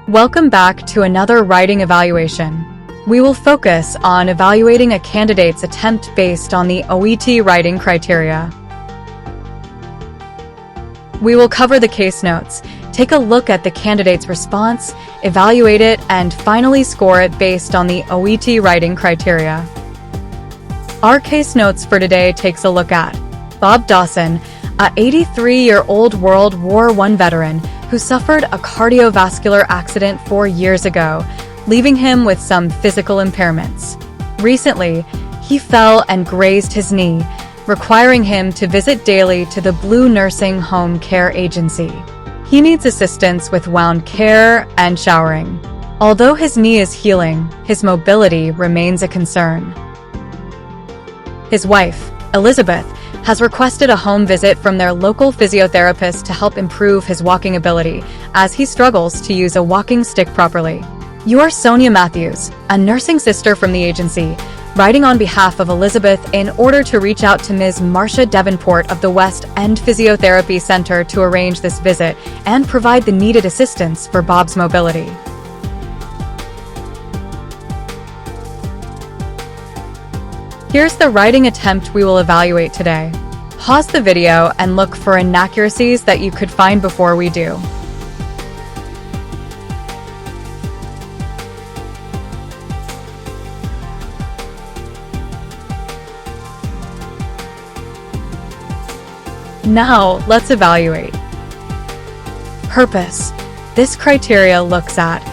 Welcome back to another writing evaluation. We will focus on evaluating a candidate's attempt based on the OET writing criteria. We will cover the case notes, take a look at the candidate's response, evaluate it, and finally score it based on the OET writing criteria. Our case notes for today takes a look at Bob Dawson, a 83-year-old World War I veteran who suffered a cardiovascular accident 4 years ago, leaving him with some physical impairments. Recently, he fell and grazed his knee, requiring him to visit daily to the Blue Nursing Home Care Agency. He needs assistance with wound care and showering. Although his knee is healing, his mobility remains a concern. His wife, Elizabeth, has requested a home visit from their local physiotherapist to help improve his walking ability, as he struggles to use a walking stick properly. You are Sonia Matthews, a nursing sister from the agency, writing on behalf of Elizabeth in order to reach out to Ms. Marcia Davenport of the West End Physiotherapy Center to arrange this visit and provide the needed assistance for Bob's mobility. Here's the writing attempt we will evaluate today. Pause the video and look for inaccuracies that you could find before we do. Now, let's evaluate. Purpose. This criteria looks at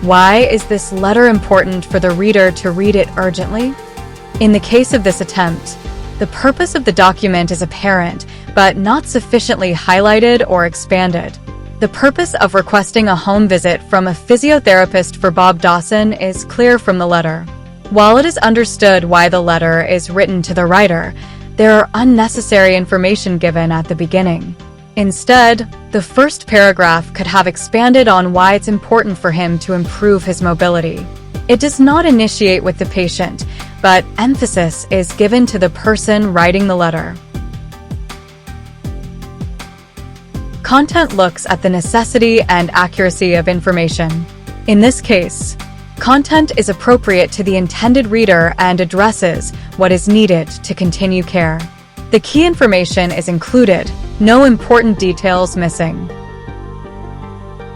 why is this letter important for the reader to read it urgently? In the case of this attempt, the purpose of the document is apparent, but not sufficiently highlighted or expanded. The purpose of requesting a home visit from a physiotherapist for Bob Dawson is clear from the letter. While it is understood why the letter is written to the writer, there are unnecessary information given at the beginning. Instead, the first paragraph could have expanded on why it's important for him to improve his mobility. It does not initiate with the patient, but emphasis is given to the person writing the letter. Content looks at the necessity and accuracy of information. In this case, content is appropriate to the intended reader and addresses what is needed to continue care. The key information is included, no important details missing.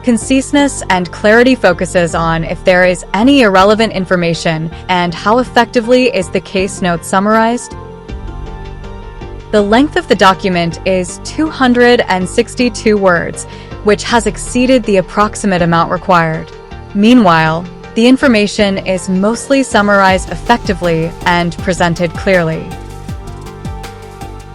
Conciseness and clarity focuses on if there is any irrelevant information and how effectively is the case note summarized. The length of the document is 262 words, which has exceeded the approximate amount required. Meanwhile, the information is mostly summarized effectively and presented clearly.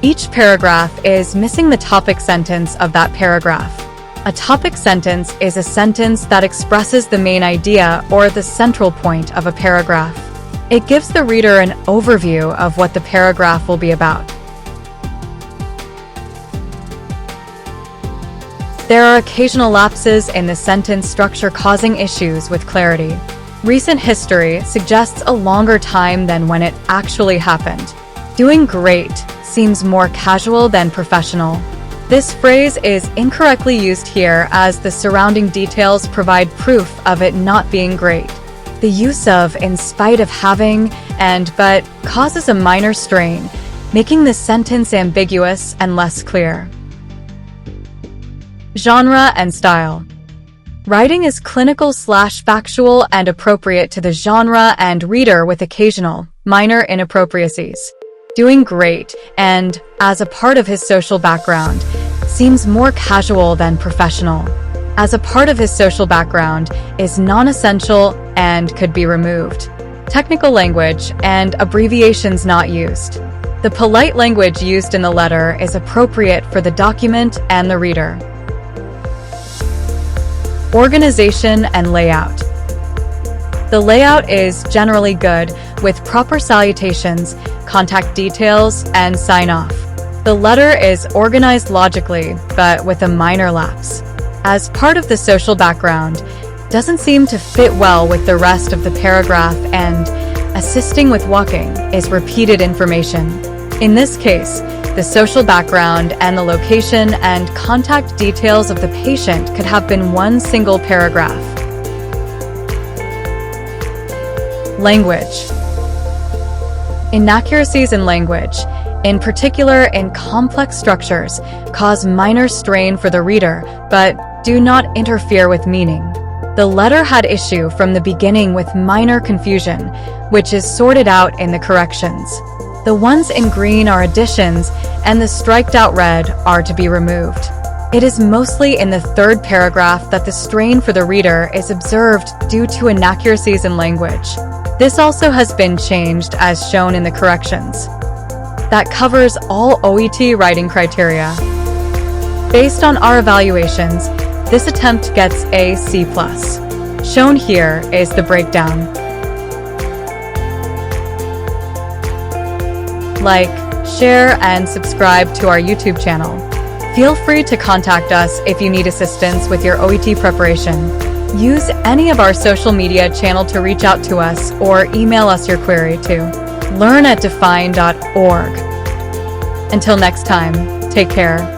Each paragraph is missing the topic sentence of that paragraph. A topic sentence is a sentence that expresses the main idea or the central point of a paragraph. It gives the reader an overview of what the paragraph will be about. There are occasional lapses in the sentence structure causing issues with clarity. Recent history suggests a longer time than when it actually happened. Doing great seems more casual than professional. This phrase is incorrectly used here as the surrounding details provide proof of it not being great. The use of in spite of having and but causes a minor strain, making the sentence ambiguous and less clear. Genre and style. Writing is clinical/factual and appropriate to the genre and reader with occasional, minor inappropriacies. Doing great, and, as a part of his social background, seems more casual than professional. As a part of his social background is non-essential and could be removed. Technical language and abbreviations not used. The polite language used in the letter is appropriate for the document and the reader. Organization and layout. The layout is generally good, with proper salutations, contact details, and sign-off. The letter is organized logically, but with a minor lapse. As part of the social background, doesn't seem to fit well with the rest of the paragraph and Assisting with walking is repeated information. In this case, the social background and the location and contact details of the patient could have been one single paragraph. Language. Inaccuracies in language, in particular in complex structures, cause minor strain for the reader, but do not interfere with meaning. The letter had issue from the beginning with minor confusion, which is sorted out in the corrections. The ones in green are additions, and the striked out red are to be removed. It is mostly in the third paragraph that the strain for the reader is observed due to inaccuracies in language. This also has been changed as shown in the corrections. That covers all OET writing criteria. Based on our evaluations, this attempt gets a C+. Shown here is the breakdown. Like, share, and subscribe to our YouTube channel. Feel free to contact us if you need assistance with your OET preparation. Use any of our social media channel to reach out to us or email us your query to learn@define.org. Until next time, take care.